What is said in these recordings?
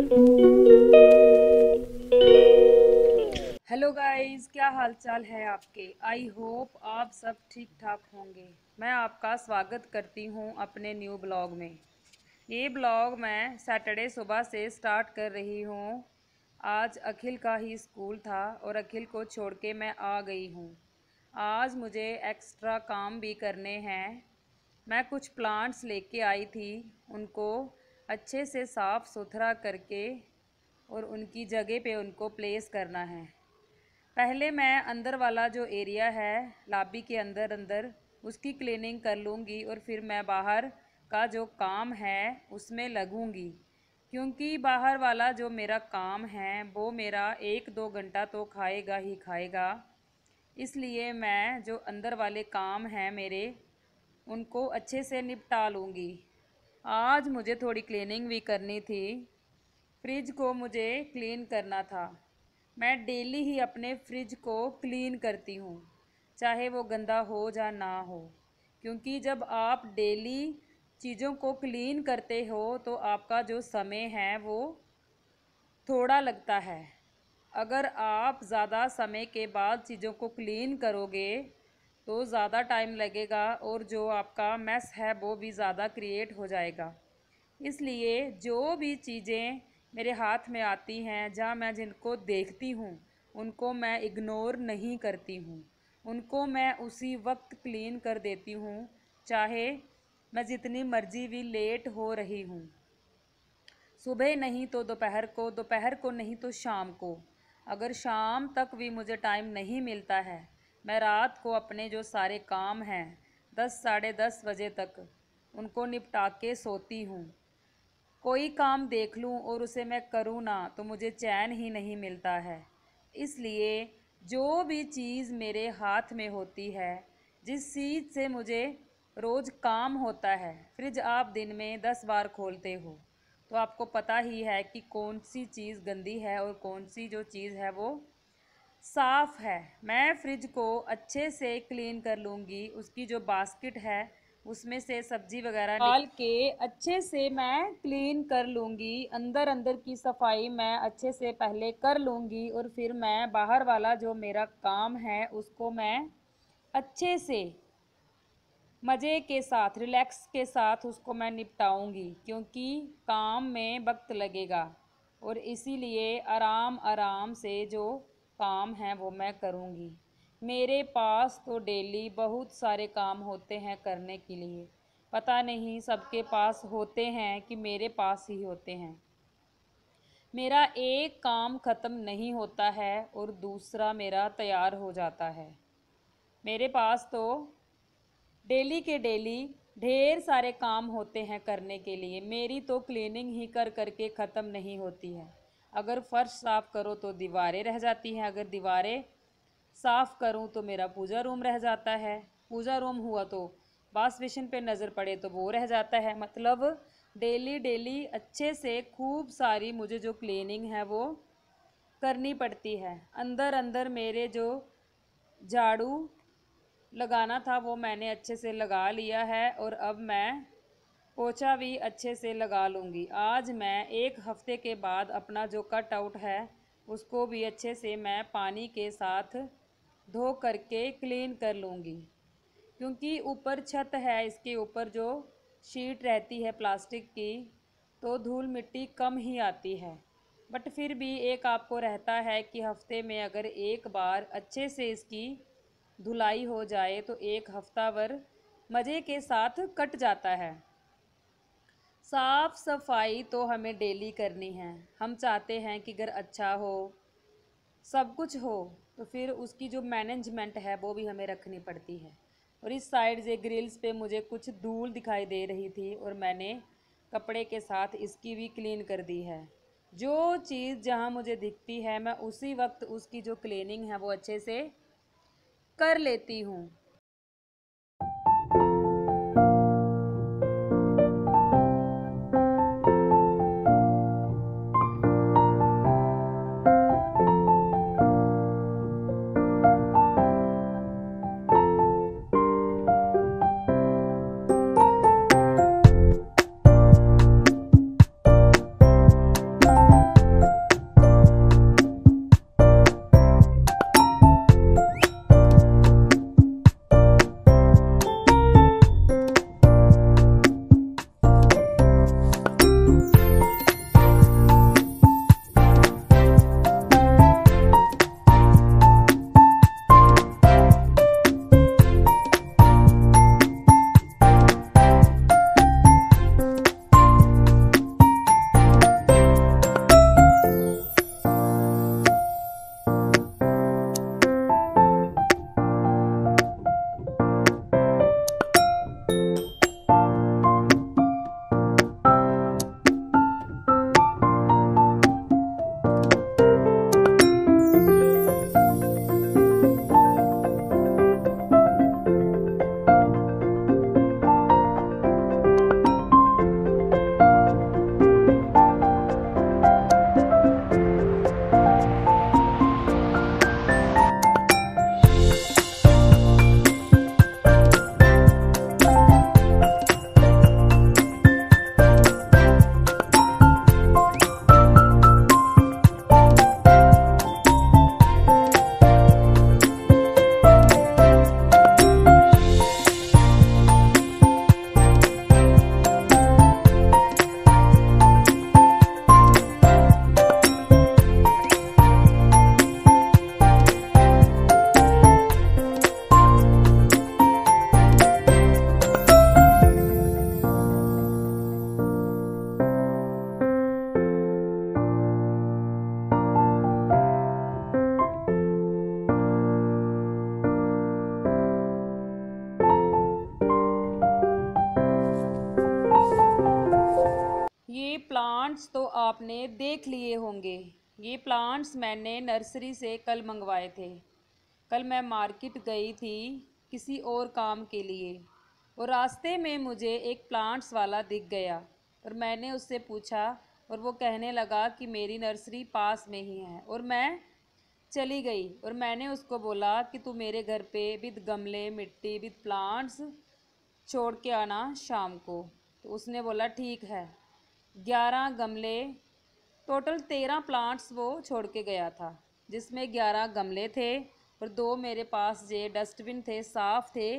Hello guys, क्या हाल चाल है आपके। आई होप आप सब ठीक ठाक होंगे। मैं आपका स्वागत करती हूँ अपने न्यू ब्लॉग में। ये ब्लॉग मैं सैटरडे सुबह से स्टार्ट कर रही हूँ। आज अखिल का ही स्कूल था और अखिल को छोड़ के मैं आ गई हूँ। आज मुझे एक्स्ट्रा काम भी करने हैं। मैं कुछ प्लांट्स लेके आई थी, उनको अच्छे से साफ़ सुथरा करके और उनकी जगह पे उनको प्लेस करना है। पहले मैं अंदर वाला जो एरिया है लॉबी के अंदर अंदर उसकी क्लीनिंग कर लूँगी और फिर मैं बाहर का जो काम है उसमें लगूँगी, क्योंकि बाहर वाला जो मेरा काम है वो मेरा 1-2 घंटा तो खाएगा ही खाएगा। इसलिए मैं जो अंदर वाले काम हैं मेरे उनको अच्छे से निपटा लूँगी। आज मुझे थोड़ी क्लीनिंग भी करनी थी। फ्रिज को मुझे क्लीन करना था। मैं डेली ही अपने फ्रिज को क्लीन करती हूँ, चाहे वो गंदा हो या ना हो, क्योंकि जब आप डेली चीज़ों को क्लीन करते हो तो आपका जो समय है वो थोड़ा लगता है। अगर आप ज़्यादा समय के बाद चीज़ों को क्लीन करोगे तो ज़्यादा टाइम लगेगा और जो आपका मैस है वो भी ज़्यादा क्रिएट हो जाएगा। इसलिए जो भी चीज़ें मेरे हाथ में आती हैं, जहाँ मैं जिनको देखती हूँ उनको मैं इग्नोर नहीं करती हूँ, उनको मैं उसी वक्त क्लीन कर देती हूँ, चाहे मैं जितनी मर्जी भी लेट हो रही हूँ। सुबह नहीं तो दोपहर को, दोपहर को नहीं तो शाम को। अगर शाम तक भी मुझे टाइम नहीं मिलता है, मैं रात को अपने जो सारे काम हैं 10-10:30 बजे तक उनको निपटा के सोती हूँ। कोई काम देख लूँ और उसे मैं करूँ ना तो मुझे चैन ही नहीं मिलता है। इसलिए जो भी चीज़ मेरे हाथ में होती है, जिस चीज़ से मुझे रोज़ काम होता है, फ्रिज आप दिन में 10 बार खोलते हो तो आपको पता ही है कि कौन सी चीज़ गंदी है और कौन सी जो चीज़ है वो साफ़ है। मैं फ्रिज को अच्छे से क्लीन कर लूँगी। उसकी जो बास्केट है उसमें से सब्जी वगैरह निकाल के अच्छे से मैं क्लीन कर लूँगी। अंदर अंदर की सफाई मैं अच्छे से पहले कर लूँगी और फिर मैं बाहर वाला जो मेरा काम है उसको मैं अच्छे से मज़े के साथ, रिलैक्स के साथ उसको मैं निपटाऊंगी, क्योंकि काम में वक्त लगेगा और इसीलिए आराम आराम से जो काम है वो मैं करूंगी। मेरे पास तो डेली बहुत सारे काम होते हैं करने के लिए। पता नहीं सबके पास होते हैं कि मेरे पास ही होते हैं। मेरा एक काम ख़त्म नहीं होता है और दूसरा मेरा तैयार हो जाता है। मेरे पास तो डेली के डेली ढेर सारे काम होते हैं करने के लिए। मेरी तो क्लीनिंग ही कर कर के ख़त्म नहीं होती है। अगर फर्श साफ़ करो तो दीवारें रह जाती हैं, अगर दीवारें साफ़ करूं तो मेरा पूजा रूम रह जाता है, पूजा रूम हुआ तो वॉश बेसिन पे नज़र पड़े तो वो रह जाता है। मतलब डेली डेली अच्छे से खूब सारी मुझे जो क्लीनिंग है वो करनी पड़ती है। अंदर अंदर मेरे जो झाड़ू लगाना था वो मैंने अच्छे से लगा लिया है और अब मैं पोछा भी अच्छे से लगा लूँगी। आज मैं 1 हफ्ते के बाद अपना जो कट आउट है उसको भी अच्छे से मैं पानी के साथ धो करके क्लीन कर लूँगी, क्योंकि ऊपर छत है, इसके ऊपर जो शीट रहती है प्लास्टिक की तो धूल मिट्टी कम ही आती है। बट फिर भी एक आपको रहता है कि हफ्ते में अगर एक बार अच्छे से इसकी धुलाई हो जाए तो एक हफ्ता भर मज़े के साथ कट जाता है। साफ सफाई तो हमें डेली करनी है। हम चाहते हैं कि घर अच्छा हो, सब कुछ हो, तो फिर उसकी जो मैनेजमेंट है वो भी हमें रखनी पड़ती है। और इस साइड से ग्रिल्स पे मुझे कुछ धूल दिखाई दे रही थी और मैंने कपड़े के साथ इसकी भी क्लीन कर दी है। जो चीज़ जहाँ मुझे दिखती है मैं उसी वक्त उसकी जो क्लीनिंग है वो अच्छे से कर लेती हूँ। ये प्लांट्स तो आपने देख लिए होंगे। ये प्लांट्स मैंने नर्सरी से कल मंगवाए थे। कल मैं मार्केट गई थी किसी और काम के लिए, और रास्ते में मुझे एक प्लांट्स वाला दिख गया और मैंने उससे पूछा, और वो कहने लगा कि मेरी नर्सरी पास में ही है। और मैं चली गई और मैंने उसको बोला कि तू मेरे घर पे विद गमले, मिट्टी, विद प्लांट्स छोड़ के आना शाम को। तो उसने बोला ठीक है। 11 गमले, टोटल 13 प्लांट्स वो छोड़ के गया था, जिसमें 11 गमले थे और 2 मेरे पास ये डस्टबिन थे, साफ़ थे।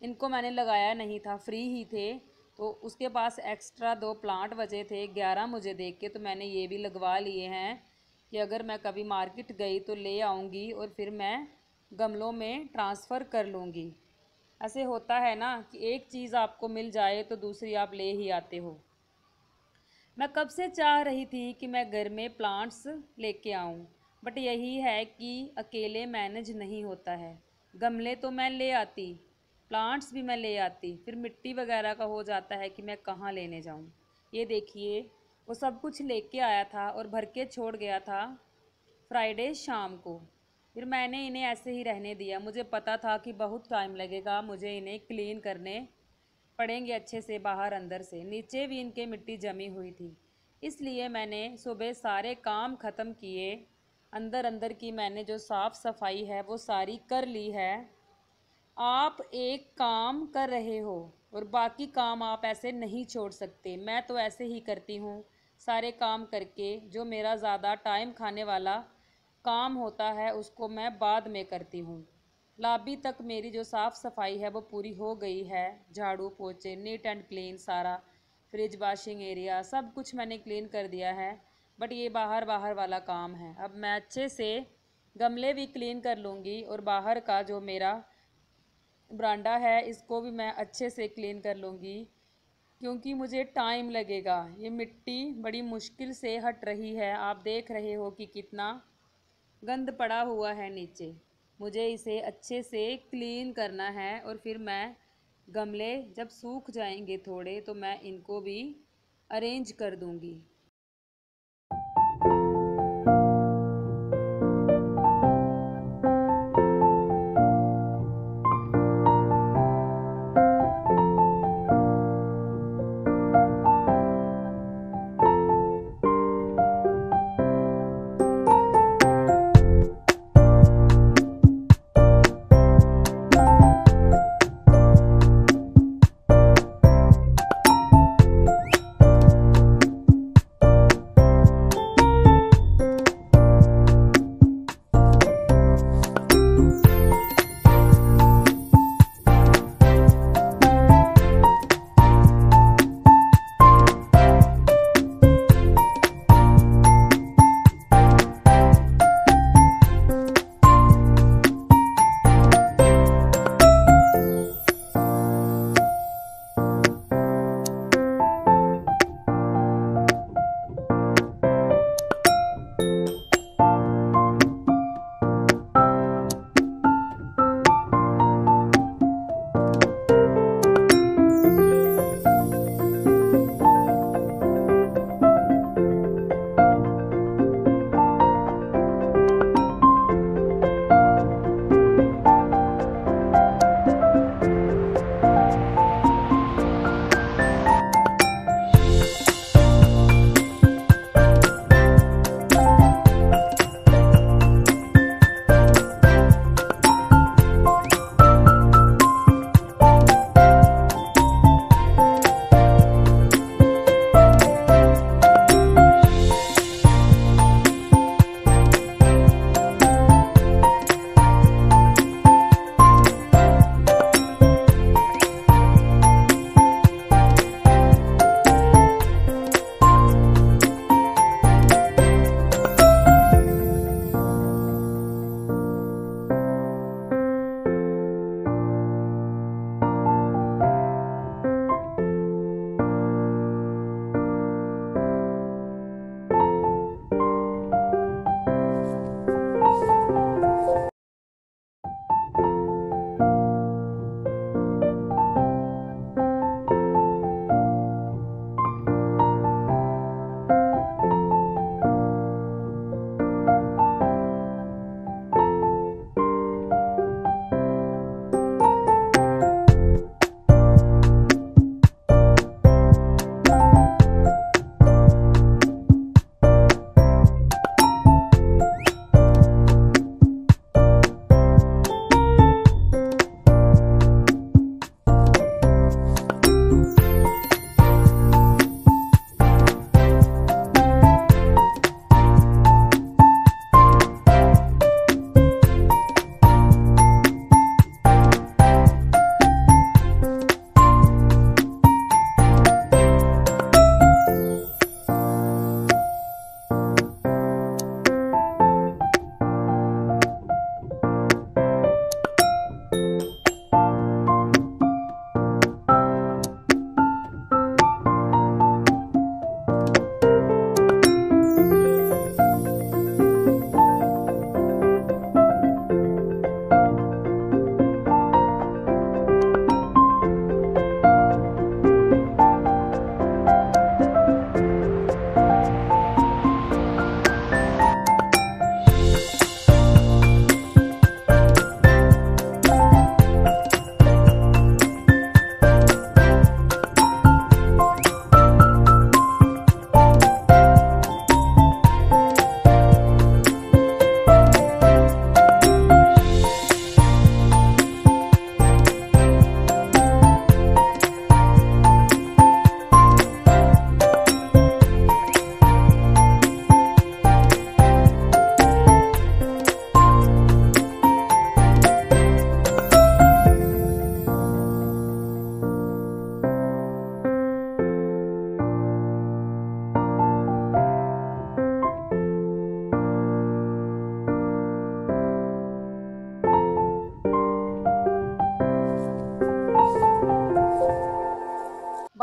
इनको मैंने लगाया नहीं था, फ्री ही थे। तो उसके पास एक्स्ट्रा 2 प्लांट बचे थे। 11 मुझे देख के तो मैंने ये भी लगवा लिए हैं कि अगर मैं कभी मार्केट गई तो ले आऊँगी और फिर मैं गमलों में ट्रांसफ़र कर लूँगी। ऐसे होता है ना कि एक चीज़ आपको मिल जाए तो दूसरी आप ले ही आते हो। मैं कब से चाह रही थी कि मैं घर में प्लांट्स लेके आऊं, बट यही है कि अकेले मैनेज नहीं होता है। गमले तो मैं ले आती, प्लांट्स भी मैं ले आती, फिर मिट्टी वगैरह का हो जाता है कि मैं कहाँ लेने जाऊं। ये देखिए, वो सब कुछ लेके आया था और भर के छोड़ गया था फ्राइडे शाम को। फिर मैंने इन्हें ऐसे ही रहने दिया। मुझे पता था कि बहुत टाइम लगेगा, मुझे इन्हें क्लीन करने पड़ेंगे अच्छे से, बाहर अंदर से। नीचे भी इनके मिट्टी जमी हुई थी, इसलिए मैंने सुबह सारे काम ख़त्म किए। अंदर अंदर की मैंने जो साफ़ सफाई है वो सारी कर ली है। आप एक काम कर रहे हो और बाकी काम आप ऐसे नहीं छोड़ सकते। मैं तो ऐसे ही करती हूँ, सारे काम करके जो मेरा ज़्यादा टाइम खाने वाला काम होता है उसको मैं बाद में करती हूँ। लॉबी तक मेरी जो साफ़ सफाई है वो पूरी हो गई है। झाड़ू पोछे, नीट एंड क्लीन सारा, फ्रिज, वॉशिंग एरिया, सब कुछ मैंने क्लीन कर दिया है। बट ये बाहर बाहर वाला काम है। अब मैं अच्छे से गमले भी क्लीन कर लूँगी और बाहर का जो मेरा बरांडा है इसको भी मैं अच्छे से क्लीन कर लूँगी, क्योंकि मुझे टाइम लगेगा। ये मिट्टी बड़ी मुश्किल से हट रही है। आप देख रहे हो कि कितना गंद पड़ा हुआ है नीचे। मुझे इसे अच्छे से क्लीन करना है और फिर मैं गमले जब सूख जाएंगे थोड़े तो मैं इनको भी अरेंज कर दूँगी।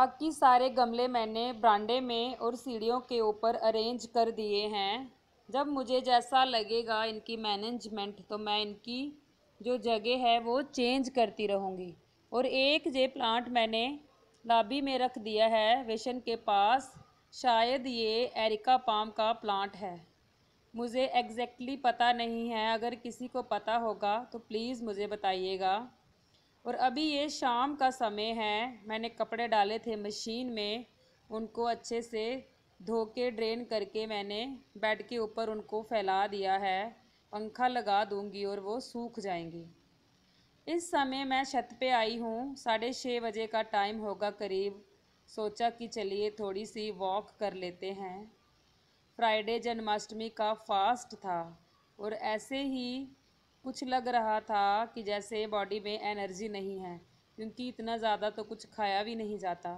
बाकी सारे गमले मैंने बरामदे में और सीढ़ियों के ऊपर अरेंज कर दिए हैं। जब मुझे जैसा लगेगा इनकी मैनेजमेंट तो मैं इनकी जो जगह है वो चेंज करती रहूँगी। और एक ये प्लांट मैंने लॉबी में रख दिया है वेशन के पास। शायद ये एरिका पाम का प्लांट है, मुझे एग्जैक्टली पता नहीं है। अगर किसी को पता होगा तो प्लीज़ मुझे बताइएगा। और अभी ये शाम का समय है। मैंने कपड़े डाले थे मशीन में, उनको अच्छे से धो के ड्रेन करके मैंने बेड के ऊपर उनको फैला दिया है। पंखा लगा दूंगी और वो सूख जाएंगी। इस समय मैं छत पे आई हूँ, 6:30 बजे का टाइम होगा करीब। सोचा कि चलिए थोड़ी सी वॉक कर लेते हैं। फ्राइडे जन्माष्टमी का फास्ट था और ऐसे ही कुछ लग रहा था कि जैसे बॉडी में एनर्जी नहीं है, क्योंकि इतना ज़्यादा तो कुछ खाया भी नहीं जाता,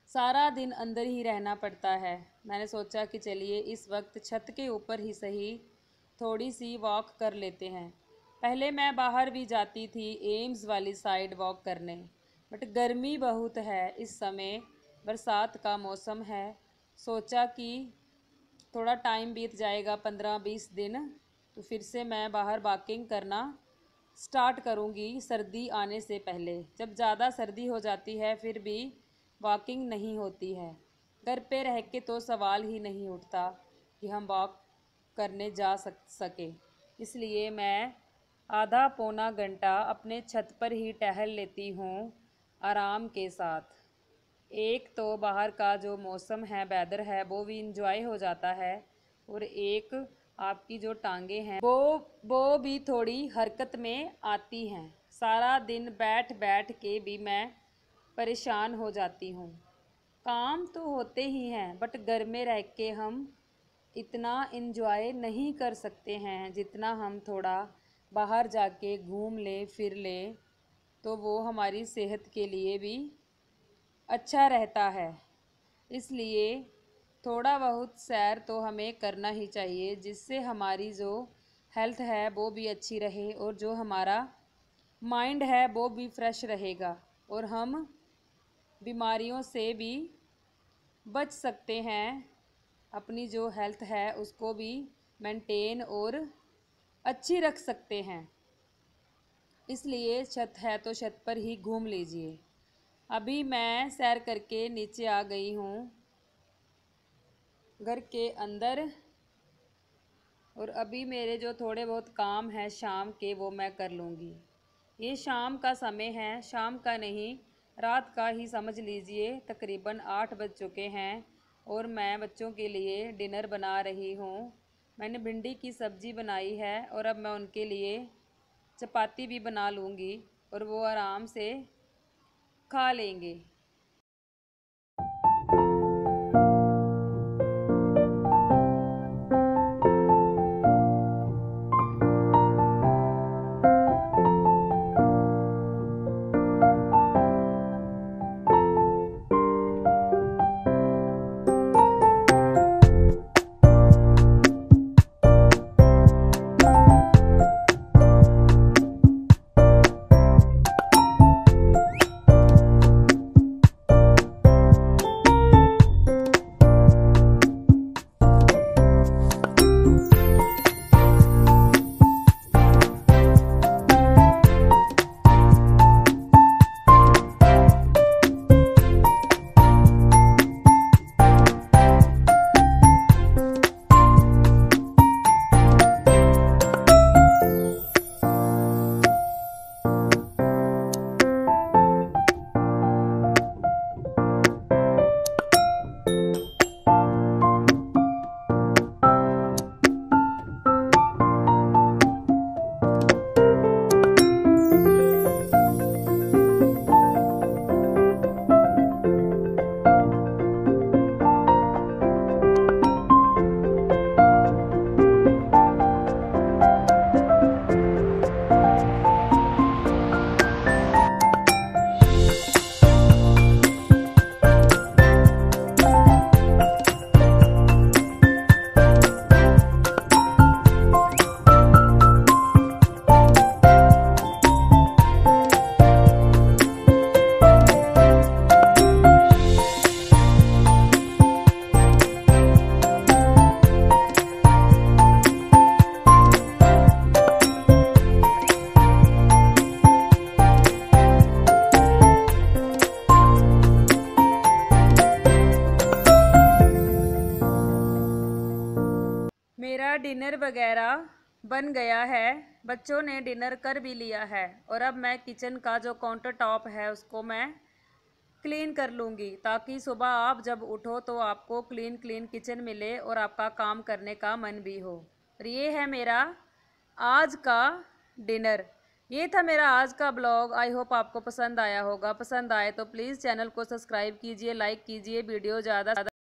सारा दिन अंदर ही रहना पड़ता है। मैंने सोचा कि चलिए इस वक्त छत के ऊपर ही सही थोड़ी सी वॉक कर लेते हैं। पहले मैं बाहर भी जाती थी एम्स वाली साइड वॉक करने, बट गर्मी बहुत है इस समय, बरसात का मौसम है। सोचा कि थोड़ा टाइम बीत जाएगा, 15-20 दिन, तो फिर से मैं बाहर वॉकिंग करना स्टार्ट करूँगी सर्दी आने से पहले। जब ज़्यादा सर्दी हो जाती है फिर भी वॉकिंग नहीं होती है। घर पे रह के तो सवाल ही नहीं उठता कि हम वॉक करने जा सके। इसलिए मैं आधा पौना घंटा अपने छत पर ही टहल लेती हूँ आराम के साथ। एक तो बाहर का जो मौसम है, वेदर है, वो भी इंजॉय हो जाता है, और एक आपकी जो टांगे हैं वो भी थोड़ी हरकत में आती हैं। सारा दिन बैठ बैठ के भी मैं परेशान हो जाती हूँ। काम तो होते ही हैं, बट घर में रह के हम इतना इंजॉय नहीं कर सकते हैं जितना हम थोड़ा बाहर जाके घूम ले फिर ले, तो वो हमारी सेहत के लिए भी अच्छा रहता है। इसलिए थोड़ा बहुत सैर तो हमें करना ही चाहिए, जिससे हमारी जो हेल्थ है वो भी अच्छी रहे और जो हमारा माइंड है वो भी फ्रेश रहेगा, और हम बीमारियों से भी बच सकते हैं। अपनी जो हेल्थ है उसको भी मेंटेन और अच्छी रख सकते हैं। इसलिए छत है तो छत पर ही घूम लीजिए। अभी मैं सैर करके नीचे आ गई हूँ घर के अंदर, और अभी मेरे जो थोड़े बहुत काम हैं शाम के वो मैं कर लूँगी। ये शाम का समय है, शाम का नहीं रात का ही समझ लीजिए। तकरीबन 8 बज चुके हैं और मैं बच्चों के लिए डिनर बना रही हूँ। मैंने भिंडी की सब्ज़ी बनाई है और अब मैं उनके लिए चपाती भी बना लूँगी और वो आराम से खा लेंगे। मेरा डिनर वगैरह बन गया है, बच्चों ने डिनर कर भी लिया है और अब मैं किचन का जो काउंटर टॉप है उसको मैं क्लीन कर लूँगी, ताकि सुबह आप जब उठो तो आपको क्लीन क्लीन किचन मिले और आपका काम करने का मन भी हो। और ये है मेरा आज का डिनर। ये था मेरा आज का ब्लॉग। आई होप आपको पसंद आया होगा। पसंद आए तो प्लीज़ चैनल को सब्सक्राइब कीजिए, लाइक कीजिए, वीडियो ज़्यादा